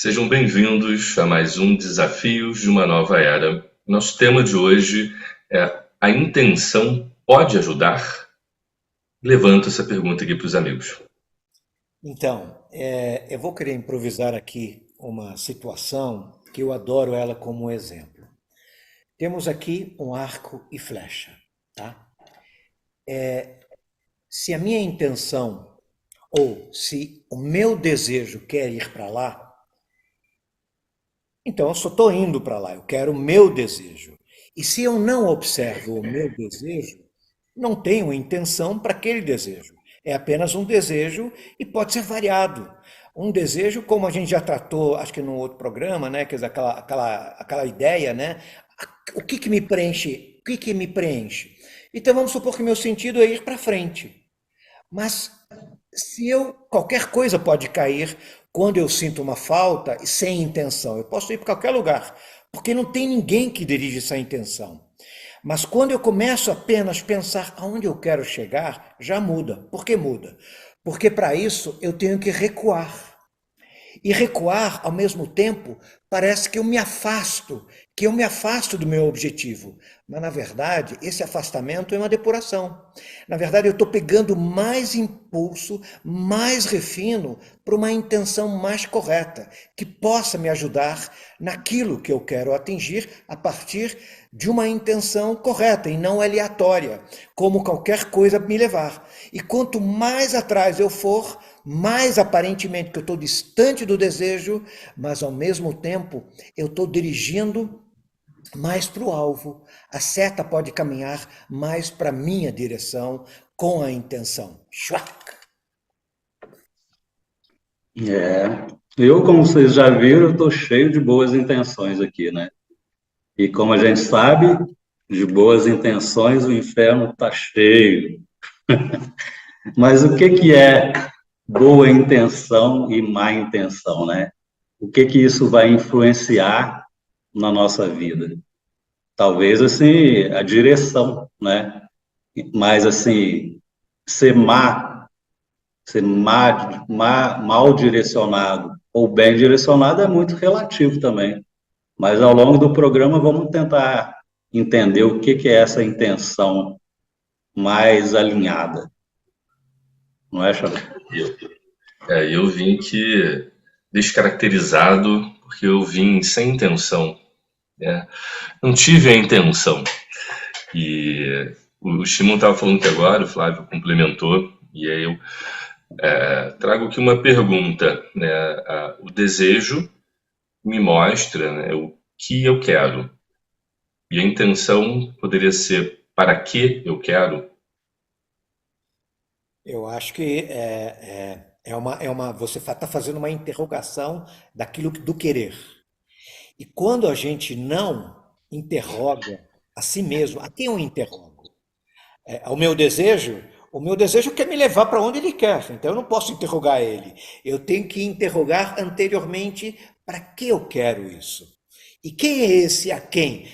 Sejam bem-vindos a mais um Desafios de uma Nova Era. Nosso tema de hoje é: a intenção pode ajudar? Levanto essa pergunta aqui para os amigos. Então, eu vou querer improvisar aqui uma situação que eu adoro ela como exemplo. Temos aqui um arco e flecha, tá? Se a minha intenção ou se o meu desejo quer ir para lá, então eu só estou indo para lá, eu quero o meu desejo. E se eu não observo o meu desejo, não tenho intenção para aquele desejo. É apenas um desejo e pode ser variado. Um desejo, como a gente já tratou, acho que no outro programa, né? Quer dizer, aquela ideia, né? O que que me preenche? O que que me preenche? Então vamos supor que meu sentido é ir para frente. Mas se eu qualquer coisa pode cair quando eu sinto uma falta e sem intenção. Eu posso ir para qualquer lugar, porque não tem ninguém que dirige essa intenção. Mas quando eu começo apenas a pensar aonde eu quero chegar, já muda. Por que muda? Porque para isso eu tenho que recuar. E recuar, ao mesmo tempo, parece que eu me afasto do meu objetivo. Mas, na verdade, esse afastamento é uma depuração. Na verdade, eu estou pegando mais impulso, mais refino para uma intenção mais correta, que possa me ajudar naquilo que eu quero atingir a partir de uma intenção correta e não aleatória, como qualquer coisa me levar. E quanto mais atrás eu for, mais aparentemente que eu estou distante do desejo, mas ao mesmo tempo eu estou dirigindo mais para o alvo. A seta pode caminhar mais para a minha direção com a intenção. Schwack! É, como vocês já viram, eu estou cheio de boas intenções aqui, né? E como a gente sabe, de boas intenções o inferno está cheio. Mas o que que é boa intenção e má intenção, né? O que que isso vai influenciar na nossa vida? Talvez, assim, a direção, né? Mas, assim, ser má, mal direcionado ou bem direcionado é muito relativo também. Mas ao longo do programa vamos tentar entender o que que é essa intenção mais alinhada, não é, Xavier? Eu vim aqui descaracterizado porque eu vim sem intenção, né? Não tive a intenção. E o Shimon estava falando que agora, o Flávio complementou, e aí eu trago aqui uma pergunta, né? O desejo me mostra, né, o que eu quero. E a intenção poderia ser para que eu quero. Eu acho que você está fazendo uma interrogação daquilo do querer. E quando a gente não interroga a si mesmo, a quem eu interrogo? O meu desejo quer me levar para onde ele quer, então eu não posso interrogar ele. Eu tenho que interrogar anteriormente para que eu quero isso. E quem é esse a quem?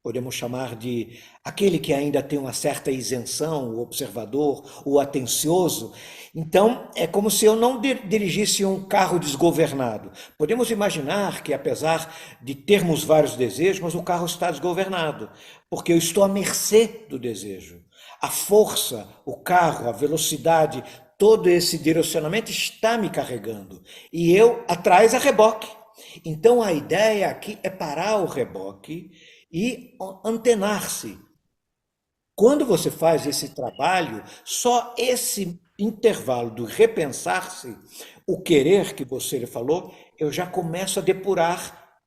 Podemos chamar de aquele que ainda tem uma certa isenção, o observador, o atencioso. Então, é como se eu não dirigisse um carro desgovernado. Podemos imaginar que, apesar de termos vários desejos, mas o carro está desgovernado, porque eu estou à mercê do desejo. A força, o carro, a velocidade, todo esse direcionamento está me carregando. E eu atrás a reboque. Então a ideia aqui é parar o reboque e antenar-se. Quando você faz esse trabalho, só esse intervalo do repensar-se, o querer que você falou, eu já começo a depurar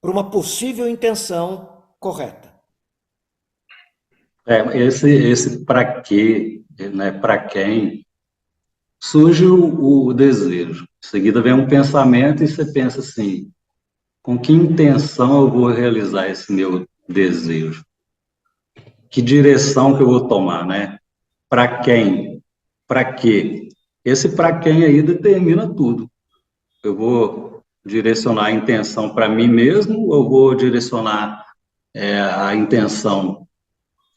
para uma possível intenção correta. Esse para quê, né? Para quem surge o desejo. Em seguida vem um pensamento e você pensa assim: com que intenção eu vou realizar esse meu desejo? Que direção que eu vou tomar, né? Para quem? Para quê? Esse para quem aí determina tudo. Eu vou direcionar a intenção para mim mesmo ou eu vou direcionar a intenção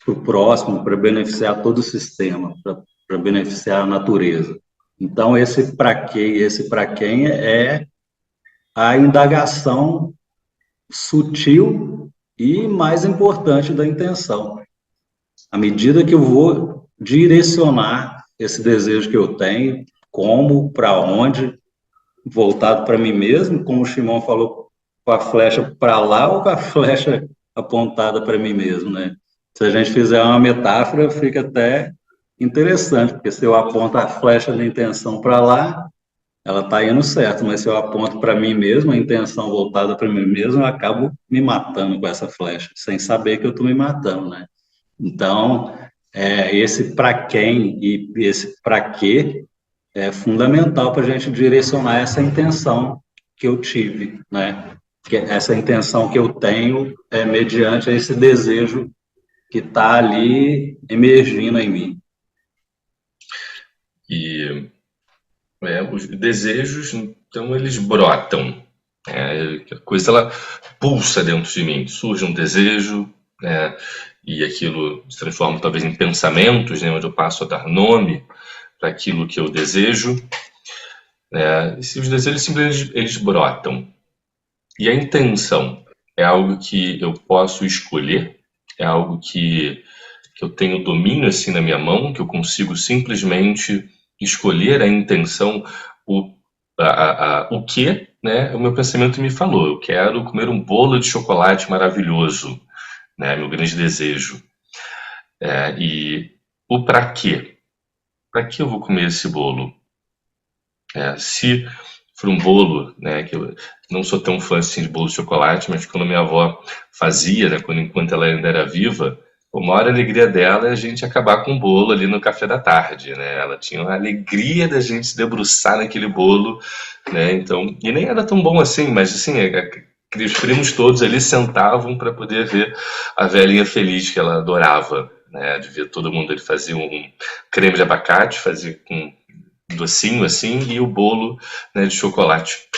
para o próximo, para beneficiar todo o sistema, para beneficiar a natureza? Então, esse para quê e esse para quem a indagação sutil e mais importante da intenção. À medida que eu vou direcionar esse desejo que eu tenho, como, para onde, voltado para mim mesmo, como o Shimon falou, com a flecha para lá ou com a flecha apontada para mim mesmo, né? Se a gente fizer uma metáfora, fica até interessante, porque se eu aponto a flecha da intenção para lá, ela está indo certo, mas se eu aponto para mim mesmo, a intenção voltada para mim mesmo, eu acabo me matando com essa flecha, sem saber que eu estou me matando, né? Então, esse para quem e esse para quê é fundamental para a gente direcionar essa intenção que eu tive, né? Que essa intenção que eu tenho é mediante esse desejo que está ali emergindo em mim. E os desejos, então, eles brotam. A coisa ela pulsa dentro de mim. Surge um desejo, né, e aquilo se transforma talvez em pensamentos, né, onde eu passo a dar nome para aquilo que eu desejo. Né, e se os desejos simplesmente eles brotam. E a intenção é algo que eu posso escolher, é algo que eu tenho domínio assim na minha mão, que eu consigo simplesmente escolher a intenção, o, o que, né, o meu pensamento me falou. Eu quero comer um bolo de chocolate maravilhoso, né, meu grande desejo. E o para quê? Para que eu vou comer esse bolo? Se for um bolo, né, que eu não sou tão fã assim de bolo de chocolate, mas quando minha avó fazia, né, enquanto ela ainda era viva, a maior alegria dela é a gente acabar com o bolo ali no café da tarde, né? Ela tinha a alegria da gente se debruçar naquele bolo, né? Então, e nem era tão bom assim, mas assim, os primos todos ali sentavam para poder ver a velhinha feliz que ela adorava, né? De ver todo mundo, ele fazia um creme de abacate, fazia com docinho assim, e o bolo, né, de chocolate.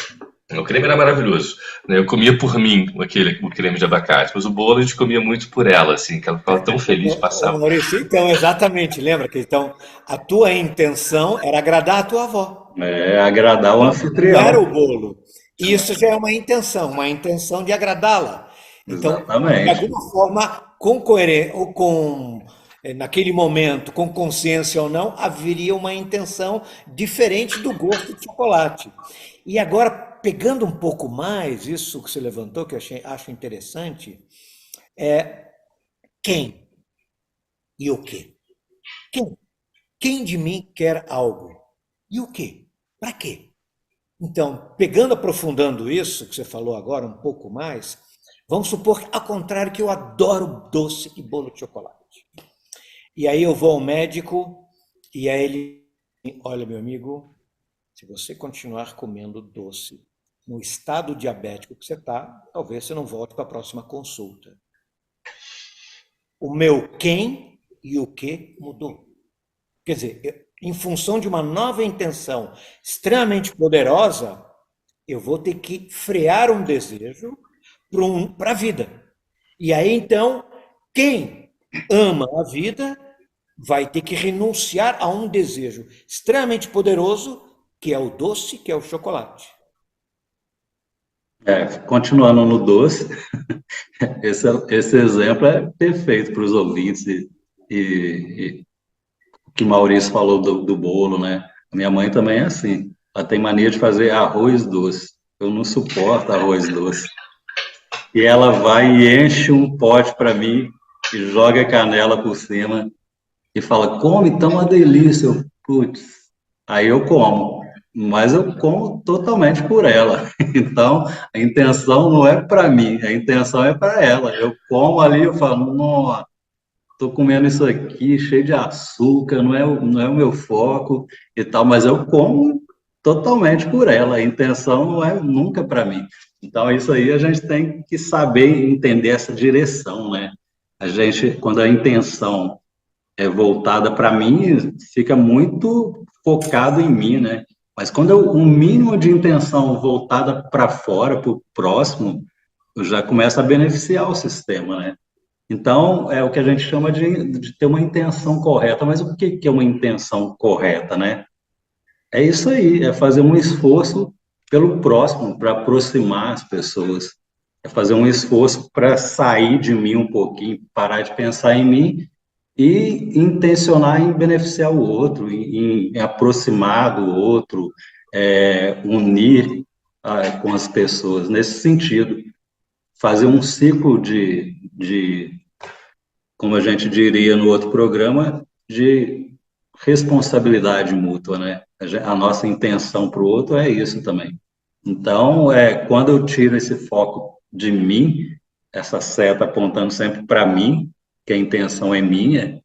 O creme era maravilhoso, né? Eu comia por mim o creme de abacate, mas o bolo a gente comia muito por ela, assim, que ela ficava tão feliz, Ô, passava. Maurício, então, exatamente, lembra que então a tua intenção era agradar a tua avó, É agradar o não era o anfitrião. bolo. Isso já é uma intenção de agradá-la. Então, de Exatamente. alguma forma, com coerência, ou com, naquele momento, com consciência ou não, haveria uma intenção diferente do gosto de chocolate. E agora, pegando um pouco mais isso que você levantou, que eu acho interessante, quem e o quê? Quem? Quem de mim quer algo? E o quê? Para quê? Então, pegando, aprofundando isso que você falou agora um pouco mais, vamos supor que, ao contrário, que eu adoro doce e bolo de chocolate. E aí eu vou ao médico e aí ele, olha, meu amigo, se você continuar comendo doce no estado diabético que você está, talvez você não volte para a próxima consulta. O meu quem e o que mudou. Quer dizer, em função de uma nova intenção extremamente poderosa, eu vou ter que frear um desejo para a vida. E aí, então, quem ama a vida vai ter que renunciar a um desejo extremamente poderoso, que é o doce, que é o chocolate. Continuando no doce, esse exemplo é perfeito para os ouvintes e o que Maurício falou do bolo, né? Minha mãe também é assim. Ela tem mania de fazer arroz doce. Eu não suporto arroz doce. E ela vai e enche um pote para mim e joga canela por cima e fala, come, tá uma delícia. Putz, aí eu como, mas eu como totalmente por ela. Então, a intenção não é para mim, a intenção é para ela. Eu como ali, eu falo, nossa, tô comendo isso aqui cheio de açúcar, não é o meu foco e tal, mas eu como totalmente por ela. A intenção não é nunca para mim. Então, isso aí a gente tem que saber entender essa direção, né? A gente, quando a intenção é voltada para mim, fica muito focado em mim, né? Mas quando eu, um mínimo de intenção voltada para fora, para o próximo, eu já começo a beneficiar o sistema, né? Então, é o que a gente chama de ter uma intenção correta. Mas o que é uma intenção correta, né? É isso aí, é fazer um esforço pelo próximo, para aproximar as pessoas, é fazer um esforço para sair de mim um pouquinho, parar de pensar em mim e intencionar em beneficiar o outro, em aproximar do outro, unir com as pessoas, nesse sentido. Fazer um ciclo como a gente diria no outro programa, de responsabilidade mútua, né? A nossa intenção para o outro é isso também. Então, quando eu tiro esse foco de mim, essa seta apontando sempre para mim, que a intenção é minha,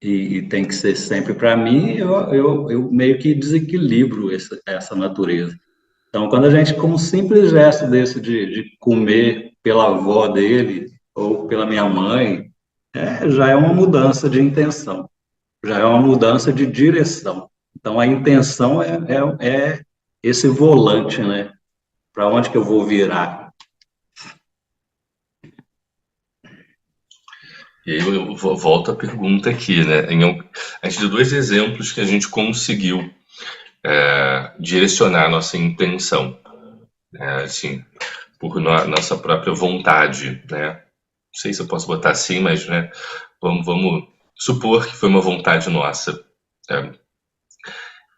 e tem que ser sempre para mim, eu meio que desequilibro essa natureza. Então, quando a gente, com um simples gesto desse de comer pela avó dele ou pela minha mãe, já é uma mudança de intenção, já é uma mudança de direção. Então, a intenção é esse volante, né? Para onde que eu vou virar? E aí eu volto à pergunta aqui, né? A gente deu dois exemplos que a gente conseguiu direcionar a nossa intenção, né? Assim, por nossa própria vontade, né? Não sei se eu posso botar assim, mas, né, vamos supor que foi uma vontade nossa. Né?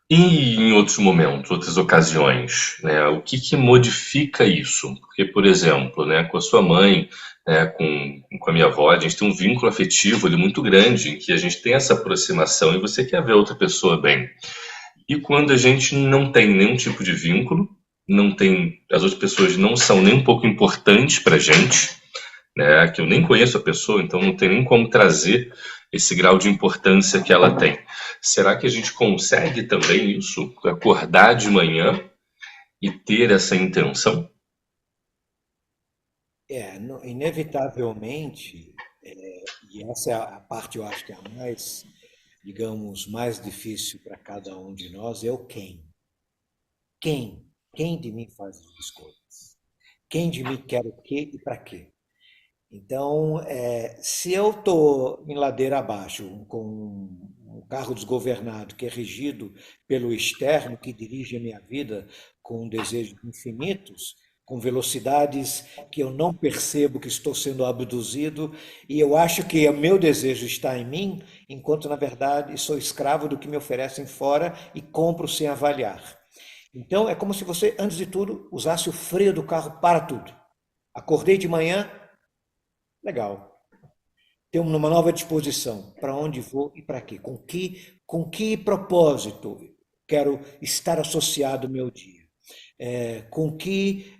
E em outros momentos, outras ocasiões, né, o que modifica isso? Porque, por exemplo, né, com a sua mãe, né, com a minha avó, a gente tem um vínculo afetivo ali muito grande, em que a gente tem essa aproximação e você quer ver a outra pessoa bem. E quando a gente não tem nenhum tipo de vínculo, não tem, as outras pessoas não são nem um pouco importantes para a gente, né, que eu nem conheço a pessoa, então não tem nem como trazer esse grau de importância que ela tem. Será que a gente consegue também isso, acordar de manhã e ter essa intenção? Inevitavelmente, e essa é a parte, eu acho que é a mais, digamos, mais difícil para cada um de nós, é o quem. Quem? Quem de mim faz as escolhas? Quem de mim quer o quê e para quê? Então, se eu estou em ladeira abaixo, com um carro desgovernado que é regido pelo externo, que dirige a minha vida com desejos infinitos, com velocidades que eu não percebo que estou sendo abduzido, e eu acho que o meu desejo está em mim, enquanto na verdade sou escravo do que me oferecem fora e compro sem avaliar. Então, é como se você, antes de tudo, usasse o freio do carro para tudo. Acordei de manhã, legal. Ter uma nova disposição. Para onde vou e para quê? Com que propósito quero estar associado ao meu dia? Com que,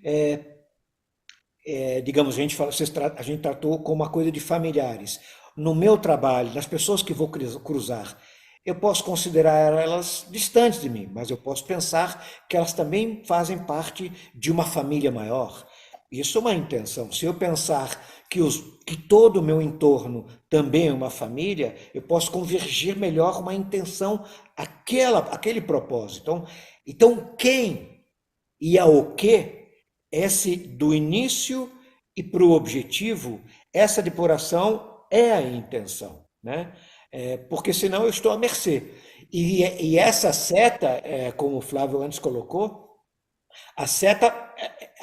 digamos, a gente tratou como uma coisa de familiares. No meu trabalho, nas pessoas que vou cruzar, eu posso considerar elas distantes de mim, mas eu posso pensar que elas também fazem parte de uma família maior. Isso é uma intenção. Se eu pensar que todo o meu entorno também é uma família, eu posso convergir melhor uma intenção, aquele propósito. Então, quem e ao que, esse do início e para o objetivo, essa depuração é a intenção, né? Porque senão eu estou à mercê. E essa seta, como o Flávio antes colocou, a seta,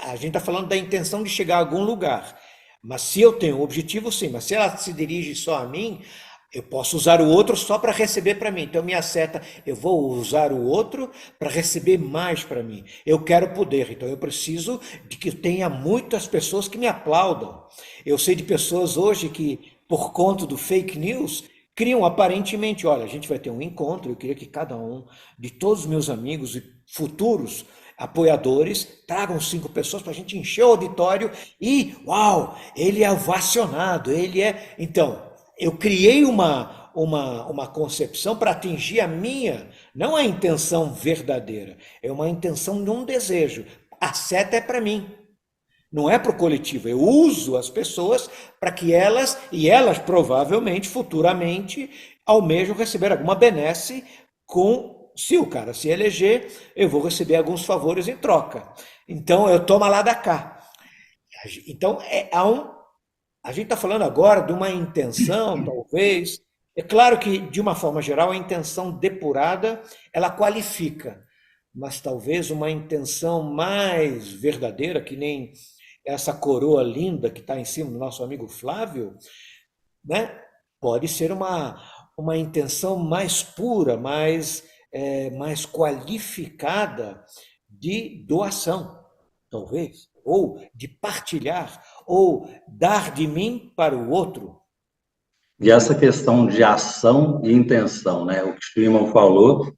a gente está falando da intenção de chegar a algum lugar. Mas se eu tenho um objetivo, sim. Mas se ela se dirige só a mim, eu posso usar o outro só para receber para mim. Então, minha seta, eu vou usar o outro para receber mais para mim. Eu quero poder, então eu preciso de que tenha muitas pessoas que me aplaudam. Eu sei de pessoas hoje que, por conta do fake news, criam aparentemente, olha, a gente vai ter um encontro, eu queria que cada um de todos os meus amigos e futuros apoiadores tragam 5 pessoas para a gente encher o auditório e, uau, ele é ovacionado, ele é... Então, eu criei uma concepção para atingir a minha, não a intenção verdadeira, é uma intenção de um desejo. A seta é para mim, não é para o coletivo. Eu uso as pessoas para que e elas provavelmente, futuramente, almejam receber alguma benesse se o cara se eleger, eu vou receber alguns favores em troca. Então, eu tomo lá da cá. Então, a gente está falando agora de uma intenção, talvez. É claro que, de uma forma geral, a intenção depurada, ela qualifica. mas talvez uma intenção mais verdadeira, que nem essa coroa linda que está em cima do nosso amigo Flávio, né? Pode ser uma intenção mais pura, mais qualificada de doação, talvez, ou de partilhar, ou dar de mim para o outro. E essa questão de ação e intenção, né? O que o Schliemann falou,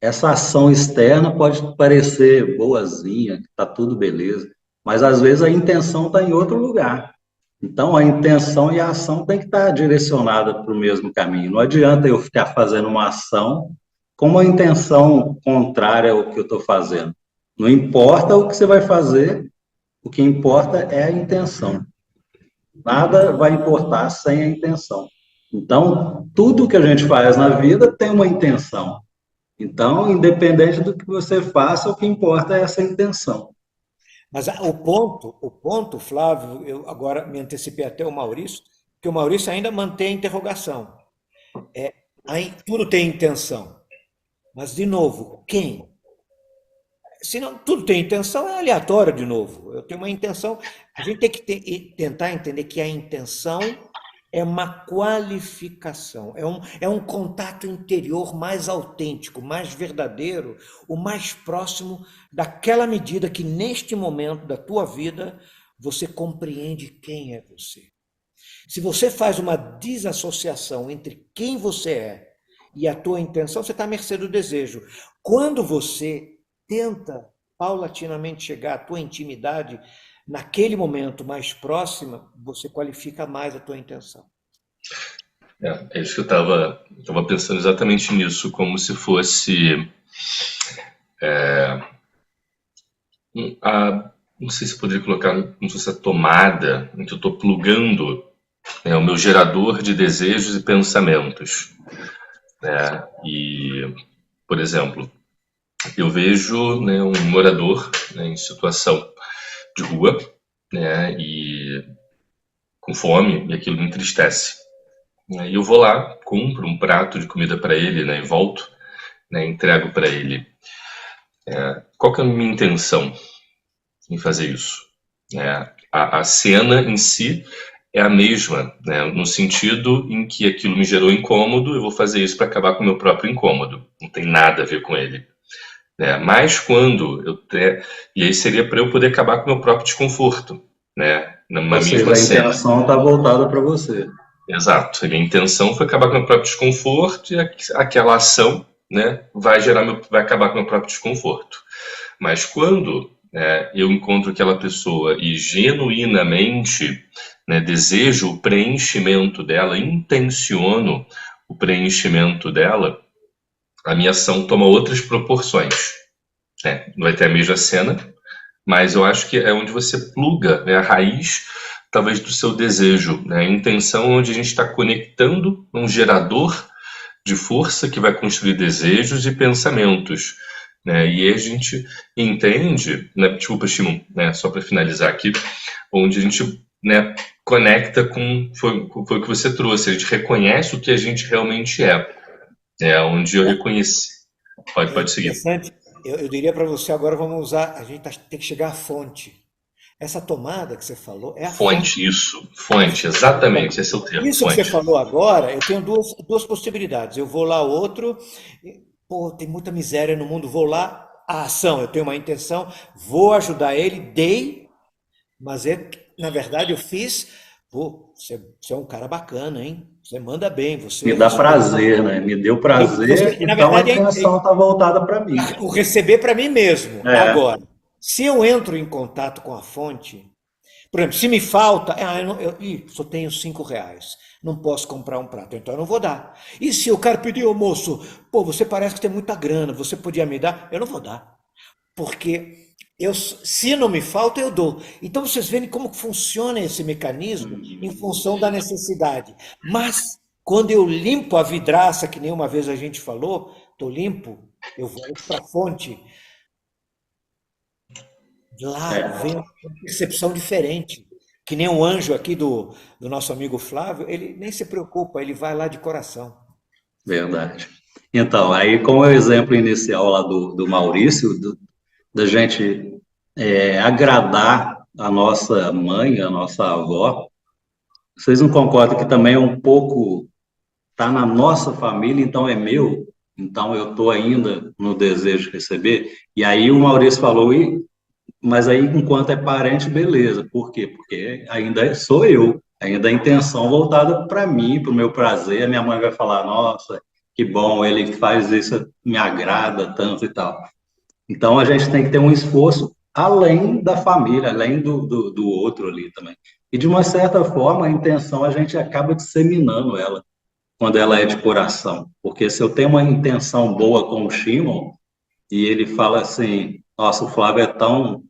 essa ação externa pode parecer boazinha, que está tudo beleza, mas às vezes a intenção está em outro lugar. Então, a intenção e a ação tem que estar direcionada para o mesmo caminho. Não adianta eu ficar fazendo uma ação com uma intenção contrária ao que eu estou fazendo. Não importa o que você vai fazer, o que importa é a intenção. Nada vai importar sem a intenção. Então, tudo que a gente faz na vida tem uma intenção. Então, independente do que você faça, o que importa é essa intenção. Mas o ponto, Flávio, eu agora me antecipei até o Maurício, que o Maurício ainda mantém a interrogação. Aí, tudo tem intenção. Mas, de novo, quem? Se não, tudo tem intenção, é aleatório de novo. Eu tenho uma intenção. A gente tem que tentar entender que a intenção é uma qualificação, é um contato interior mais autêntico, mais verdadeiro, o mais próximo daquela medida que neste momento da tua vida você compreende quem é você. Se você faz uma desassociação entre quem você é e a tua intenção, você está à mercê do desejo. Quando você tenta paulatinamente chegar à tua intimidade, naquele momento mais próxima, você qualifica mais a tua intenção. É isso que eu estava pensando exatamente nisso, como se fosse não sei se poderia colocar como se fosse a tomada em que eu estou plugando o meu gerador de desejos e pensamentos, né? E, por exemplo, eu vejo, né, um morador, né, em situação de rua, né, e com fome, e aquilo me entristece. E eu vou lá, compro um prato de comida para ele, né, e volto, né, entrego para ele. Qual que é a minha intenção em fazer isso? A cena em si é a mesma, né, no sentido em que aquilo me gerou incômodo, eu vou fazer isso para acabar com o meu próprio incômodo. Não tem nada a ver com ele. Mas quando e aí seria para eu poder acabar com o meu próprio desconforto, né? Ou seja, a intenção está voltada para você. Exato. A minha intenção foi acabar com o meu próprio desconforto e aquela ação, né, vai acabar com o meu próprio desconforto. Mas quando eu encontro aquela pessoa e genuinamente, né, desejo o preenchimento dela, intenciono o preenchimento dela, a minha ação toma outras proporções. Não vai ter a mesma cena, mas eu acho que é onde você pluga, né, a raiz, talvez, do seu desejo. Né? A intenção é onde a gente está conectando um gerador de força que vai construir desejos e pensamentos. Né? E aí a gente entende, né, desculpa, Shimon, né, só para finalizar aqui, onde a gente, né, conecta com foi o que você trouxe, a gente reconhece o que a gente realmente é. Onde eu reconheci. Pode seguir. Interessante. Eu diria para você, agora vamos usar, a gente tem que chegar à fonte. Essa tomada que você falou é a fonte. Isso, fonte, exatamente, esse é o termo, Isso que fonte. você falou agora, eu tenho duas possibilidades. Eu vou lá, outro, pô, tem muita miséria no mundo, vou lá, a ação, eu tenho uma intenção, vou ajudar ele, dei, mas na verdade eu fiz, pô, você é um cara bacana, hein? Você manda bem, Me dá prazer, né? Me deu prazer, na então a verdade, intenção está voltada para mim. o receber para mim mesmo. Agora, se eu entro em contato com a fonte, por exemplo, se me falta, só tenho R$ 5, não posso comprar um prato, então eu não vou dar. E se o cara pedir, ô moço, pô, você parece que tem muita grana, você podia me dar? Eu não vou dar, porque se não me falta, eu dou. Então vocês veem como funciona esse mecanismo em função da necessidade. Mas quando eu limpo a vidraça, que nem uma vez a gente falou, estou limpo, eu volto para a fonte. Lá vem uma percepção diferente. Que nem um anjo aqui do nosso amigo Flávio, ele nem se preocupa, ele vai lá de coração. Verdade. Então, aí com o exemplo inicial lá do Maurício, da gente agradar a nossa mãe, a nossa avó, vocês não concordam que também é um pouco, tá na nossa família, então é meu, então eu estou ainda no desejo de receber? E aí o Maurício falou, mas aí enquanto é parente, beleza. Por quê? Porque ainda sou eu, ainda a intenção voltada para mim, para o meu prazer. A minha mãe vai falar, nossa, que bom, ele faz isso, me agrada tanto e tal. Então a gente tem que ter um esforço além da família, além do outro ali também. E de uma certa forma, a intenção a gente acaba disseminando ela quando ela é de coração. Porque se eu tenho uma intenção boa com o Shimon, e ele fala assim, nossa, o Flávio é tão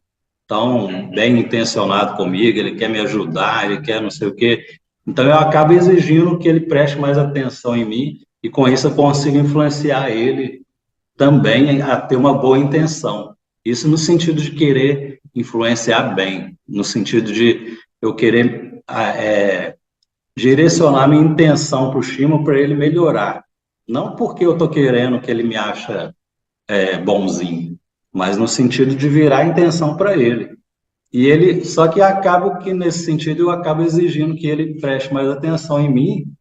bem intencionado comigo, ele quer me ajudar, ele quer não sei o quê. Então eu acabo exigindo que ele preste mais atenção em mim e com isso eu consigo influenciar ele também a ter uma boa intenção. Isso no sentido de querer influenciar bem, no sentido de eu querer direcionar minha intenção para o Shimo para ele melhorar. Não porque eu estou querendo que ele me acha bonzinho, mas no sentido de virar a intenção para ele. E ele, só que acaba que nesse sentido eu acabo exigindo que ele preste mais atenção em mim,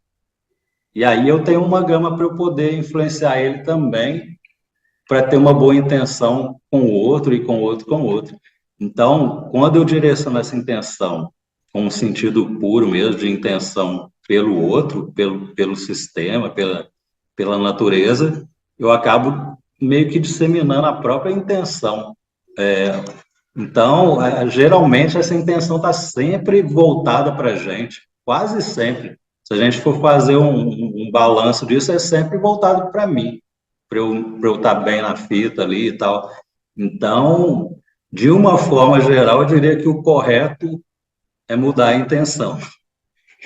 e aí eu tenho uma gama para eu poder influenciar ele também, para ter uma boa intenção com o outro e com o outro com o outro. Então, quando eu direciono essa intenção com um sentido puro mesmo de intenção pelo outro, pelo sistema, pela natureza, eu acabo meio que disseminando a própria intenção. Então, geralmente essa intenção está sempre voltada para a gente, quase sempre. Se a gente for fazer um balanço disso, é sempre voltado para mim, para eu estar bem na fita ali e tal. Então, de uma forma geral, eu diria que o correto é mudar a intenção.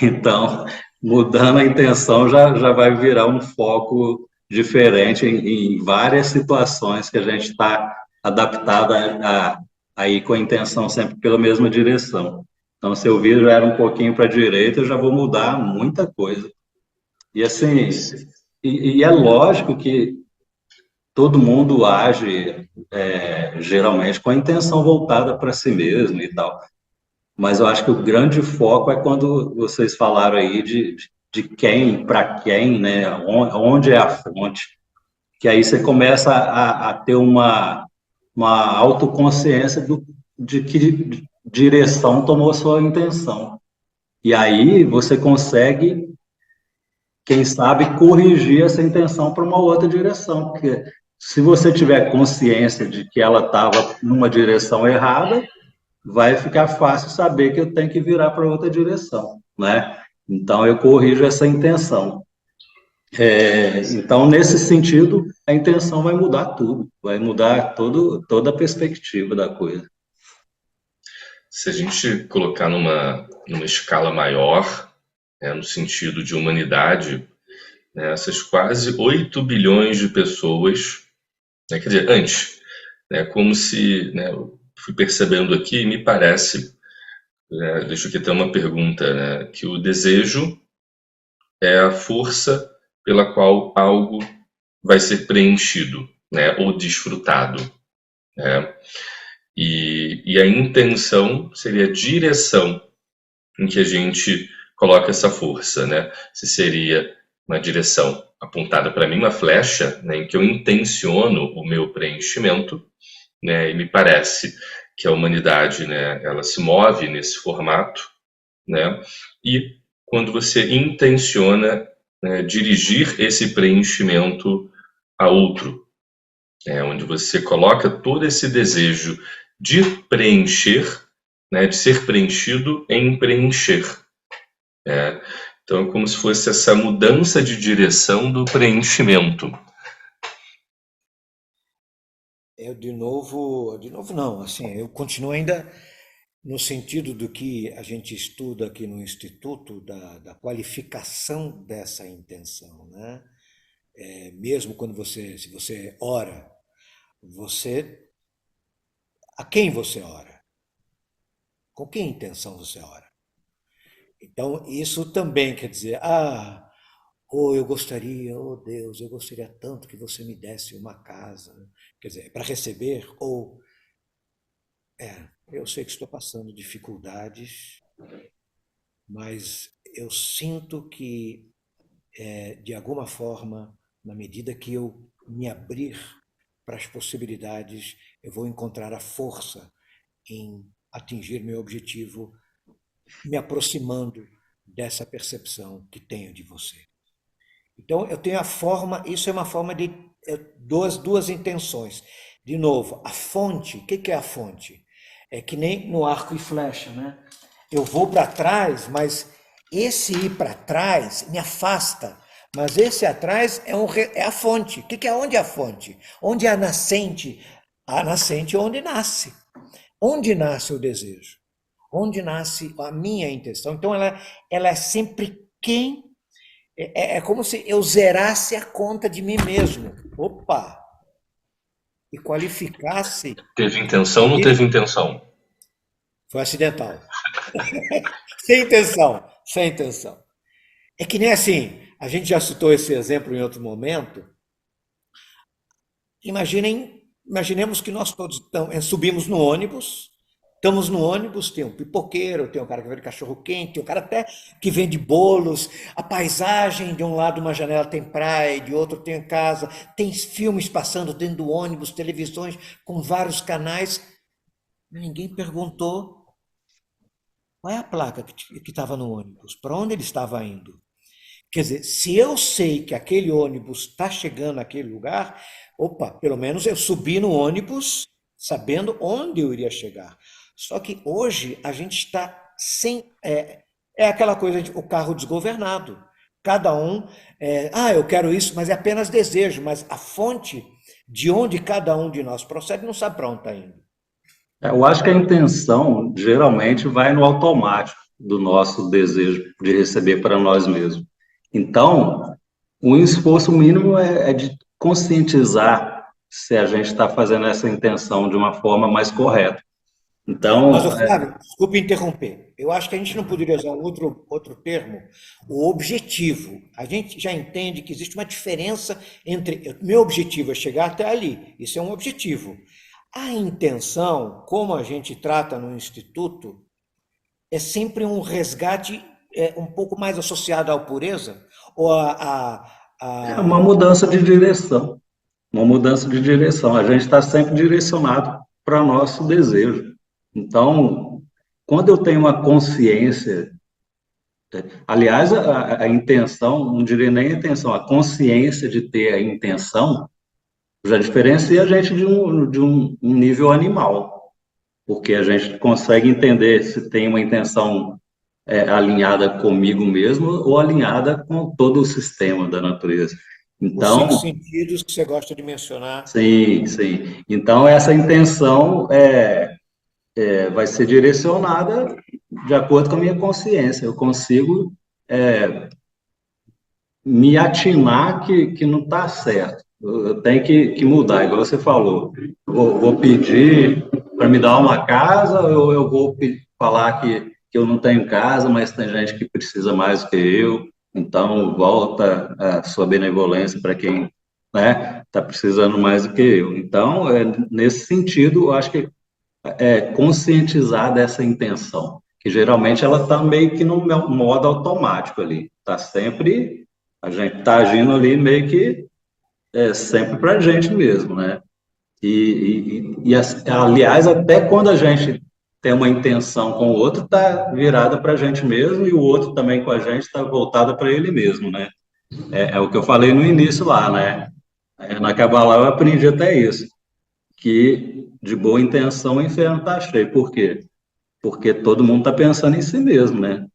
Então, mudando a intenção já vai virar um foco diferente em várias situações que a gente está adaptado a ir com a intenção sempre pela mesma direção. Então, se eu vir já era um pouquinho para a direita, eu já vou mudar muita coisa. E assim, e é lógico que todo mundo age geralmente com a intenção voltada para si mesmo e tal. Mas eu acho que o grande foco é quando vocês falaram aí de quem, para quem, né? Onde é a fonte. Que aí você começa a ter uma autoconsciência de que direção tomou sua intenção. E aí você consegue, quem sabe, corrigir essa intenção para uma outra direção. Porque se você tiver consciência de que ela estava numa direção errada, vai ficar fácil saber que eu tenho que virar para outra direção, né? Então, eu corrijo essa intenção. Então, nesse sentido, a intenção vai mudar tudo, vai mudar toda a perspectiva da coisa. Se a gente colocar numa escala maior, no sentido de humanidade, né, essas quase 8 bilhões de pessoas, né, quer dizer, antes, né, como se, né, eu fui percebendo aqui, me parece, deixa eu aqui ter uma pergunta, né, que o desejo é a força pela qual algo vai ser preenchido, né, ou desfrutado, né? E a intenção seria a direção em que a gente coloca essa força, né? Se seria uma direção apontada para mim, uma flecha, né, em que eu intenciono o meu preenchimento, né? E me parece que a humanidade, né, ela se move nesse formato, né? E quando você intenciona, né, dirigir esse preenchimento a outro, onde você coloca todo esse desejo de preencher, né, de ser preenchido em preencher. Né? Então é como se fosse essa mudança de direção do preenchimento. De novo não, assim, eu continuo ainda no sentido do que a gente estuda aqui no Instituto, da qualificação dessa intenção, né? Mesmo quando se você ora, você, a quem você ora? Com que intenção você ora? Então, isso também quer dizer, Ou eu gostaria, oh Deus, eu gostaria tanto que você me desse uma casa, né? Quer dizer, para receber, ou, eu sei que estou passando dificuldades, mas eu sinto que, de alguma forma, na medida que eu me abrir para as possibilidades, eu vou encontrar a força em atingir meu objetivo, me aproximando dessa percepção que tenho de você. Então, eu tenho a forma, isso é uma forma de duas intenções. De novo, a fonte, o que que é a fonte? É que nem no arco e flecha, né? Eu vou para trás, mas esse ir para trás me afasta. Mas esse atrás é a fonte. O que que é onde é a fonte? Onde é a nascente? A nascente é onde nasce. Onde nasce o desejo? Onde nasce a minha intenção? Então, ela é sempre quem é como se eu zerasse a conta de mim mesmo. Opa! E qualificasse. Teve intenção ou não teve intenção? Foi acidental. Sem intenção. Sem intenção. É que nem assim, a gente já citou esse exemplo em outro momento. Imaginemos que nós todos subimos no ônibus. Estamos no ônibus, tem um pipoqueiro, tem um cara que vende cachorro-quente, tem um cara até que vende bolos. A paisagem, de um lado uma janela tem praia, de outro tem casa, tem filmes passando dentro do ônibus, televisões com vários canais. Ninguém perguntou qual é a placa que estava no ônibus, para onde ele estava indo. Quer dizer, se eu sei que aquele ônibus está chegando naquele lugar, opa, pelo menos eu subi no ônibus sabendo onde eu iria chegar. Só que hoje a gente está sem. É aquela coisa de o carro desgovernado. Cada um. Eu quero isso, mas é apenas desejo. Mas a fonte de onde cada um de nós procede não sabe para onde está indo. Eu acho que a intenção geralmente vai no automático do nosso desejo de receber para nós mesmos. Então, o esforço mínimo é de conscientizar se a gente está fazendo essa intenção de uma forma mais correta. Mas, Então, Flávio, desculpe interromper. Eu acho que a gente não poderia usar um outro termo, o objetivo. A gente já entende que existe uma diferença entre. Meu objetivo é chegar até ali, isso é um objetivo. A intenção, como a gente trata no Instituto, é sempre um resgate um pouco mais associado à pureza, ou é uma mudança de direção. Uma mudança de direção. A gente está sempre direcionado para o nosso desejo. Então, quando eu tenho uma consciência, aliás, a intenção, não diria nem a intenção, a consciência de ter a intenção, já diferencia a gente de um nível animal, porque a gente consegue entender se tem uma intenção alinhada comigo mesmo ou alinhada com todo o sistema da natureza. os cinco Então, sentidos que você gosta de mencionar. sim, sim. Então, essa intenção vai ser direcionada de acordo com a minha consciência. Eu consigo me atinar que não está certo. Eu tenho que mudar, igual você falou. Vou pedir para me dar uma casa, ou eu vou falar que eu não tenho casa, mas tem gente que precisa mais do que eu. Então, volta a sua benevolência para quem está precisando mais do que eu. Então, nesse sentido, eu acho que conscientizar dessa intenção, que geralmente ela está meio que no modo automático ali. Está sempre, a gente está agindo ali meio que sempre para a gente mesmo, né? Aliás, até quando a gente tem uma intenção com o outro, está virada para a gente mesmo, e o outro também com a gente está voltada para ele mesmo, né? É o que eu falei no início lá, né? Na Kabbalah eu aprendi até isso, que de boa intenção o inferno está cheio. Por quê? Porque todo mundo está pensando em si mesmo, né?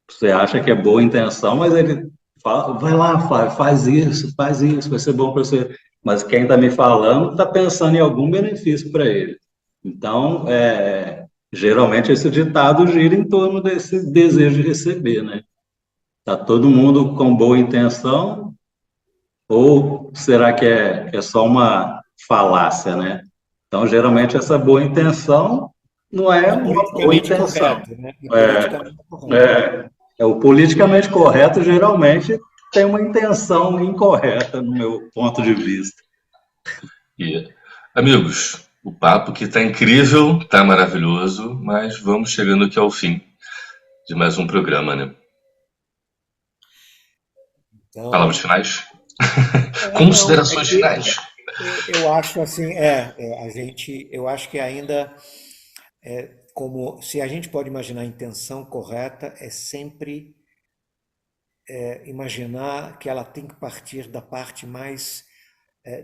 Você acha que é boa intenção, mas ele fala, vai lá, faz isso, vai ser bom para você. Mas quem está me falando está pensando em algum benefício para ele. Então, geralmente esse ditado gira em torno desse desejo de receber, né? Está todo mundo com boa intenção, ou será que é só uma falácia, né? Então, geralmente essa boa intenção não é É uma boa politicamente intenção. correto, né? É politicamente correto. O politicamente correto, geralmente, tem uma intenção incorreta, no meu ponto de vista. E, amigos, o papo que tá incrível, tá maravilhoso, mas vamos chegando aqui ao fim de mais um programa, né? Palavras Então, finais? não, é Considerações que finais. eu acho assim, a gente, eu acho que ainda, como se a gente pode imaginar a intenção correta, é sempre imaginar que ela tem que partir da parte mais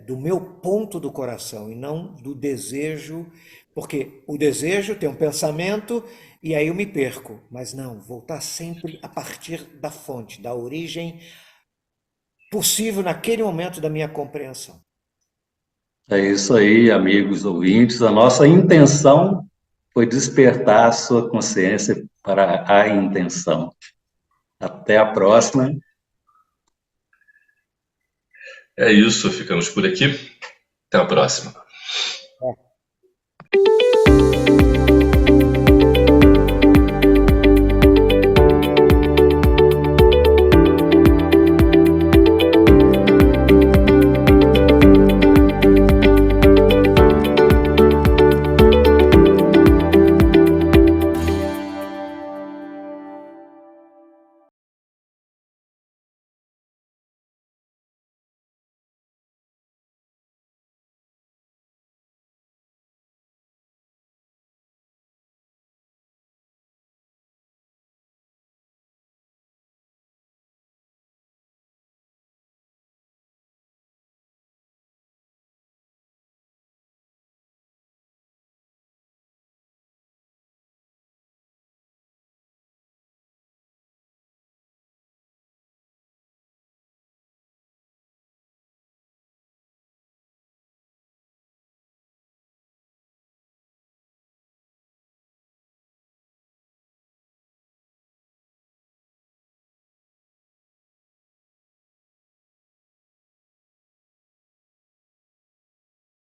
do meu ponto do coração e não do desejo, porque o desejo tem um pensamento e aí eu me perco, mas não, voltar sempre a partir da fonte, da origem possível naquele momento da minha compreensão. É isso aí, amigos ouvintes. A nossa intenção foi despertar a sua consciência para a intenção. Até a próxima. É isso, ficamos por aqui. Até a próxima.